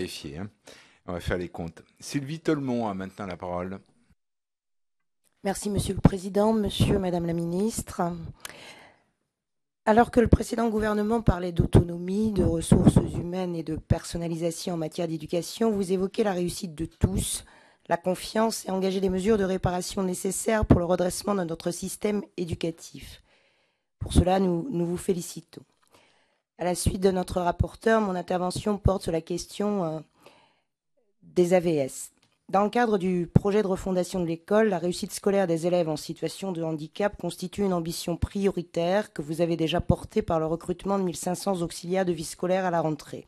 vérifier, hein. On va faire les comptes. Sylvie Tolmont a maintenant la parole. Merci, Monsieur le Président, Monsieur, Madame la Ministre. Alors que le précédent gouvernement parlait d'autonomie, de ressources humaines et de personnalisation en matière d'éducation, vous évoquez la réussite de tous, la confiance et engager des mesures de réparation nécessaires pour le redressement de notre système éducatif. Pour cela, nous vous félicitons. À la suite de notre rapporteur, mon intervention porte sur la question des AVS. Dans le cadre du projet de refondation de l'école, la réussite scolaire des élèves en situation de handicap constitue une ambition prioritaire que vous avez déjà portée par le recrutement de 1500 auxiliaires de vie scolaire à la rentrée.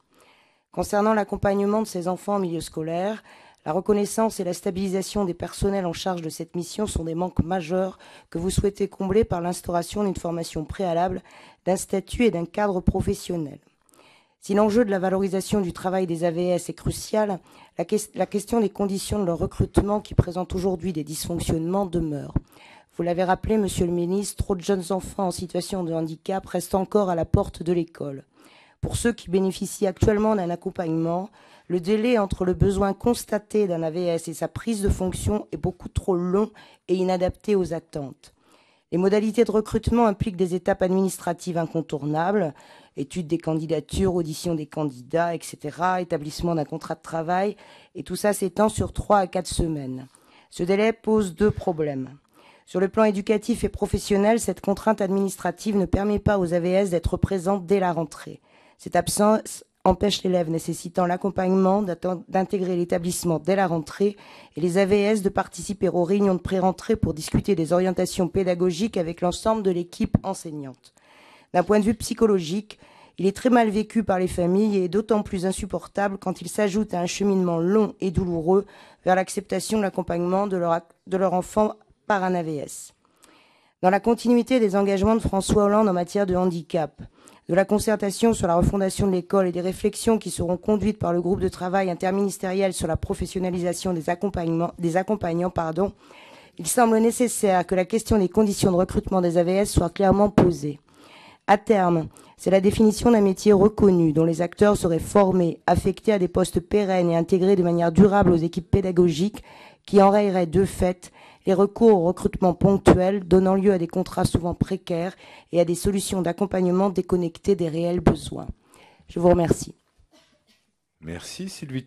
Concernant l'accompagnement de ces enfants en milieu scolaire, la reconnaissance et la stabilisation des personnels en charge de cette mission sont des manques majeurs que vous souhaitez combler par l'instauration d'une formation préalable, d'un statut et d'un cadre professionnel. Si l'enjeu de la valorisation du travail des AVS est crucial, la question des conditions de leur recrutement qui présentent aujourd'hui des dysfonctionnements demeure. Vous l'avez rappelé, Monsieur le Ministre, trop de jeunes enfants en situation de handicap restent encore à la porte de l'école. Pour ceux qui bénéficient actuellement d'un accompagnement, le délai entre le besoin constaté d'un AVS et sa prise de fonction est beaucoup trop long et inadapté aux attentes. Les modalités de recrutement impliquent des étapes administratives incontournables, étude des candidatures, audition des candidats, etc., établissement d'un contrat de travail, et tout ça s'étend sur 3 à 4 semaines. Ce délai pose 2 problèmes. Sur le plan éducatif et professionnel, cette contrainte administrative ne permet pas aux AVS d'être présentes dès la rentrée. Cette absence empêche l'élève nécessitant l'accompagnement d'intégrer l'établissement dès la rentrée et les AVS de participer aux réunions de pré-rentrée pour discuter des orientations pédagogiques avec l'ensemble de l'équipe enseignante. D'un point de vue psychologique, il est très mal vécu par les familles et est d'autant plus insupportable quand il s'ajoute à un cheminement long et douloureux vers l'acceptation de l'accompagnement de leur enfant par un AVS. Dans la continuité des engagements de François Hollande en matière de handicap, de la concertation sur la refondation de l'école et des réflexions qui seront conduites par le groupe de travail interministériel sur la professionnalisation des accompagnants, il semble nécessaire que la question des conditions de recrutement des AVS soit clairement posée. À terme, c'est la définition d'un métier reconnu dont les acteurs seraient formés, affectés à des postes pérennes et intégrés de manière durable aux équipes pédagogiques qui enrayerait de fait les recours au recrutement ponctuel, donnant lieu à des contrats souvent précaires et à des solutions d'accompagnement déconnectées des réels besoins. Je vous remercie. Merci Sylvie.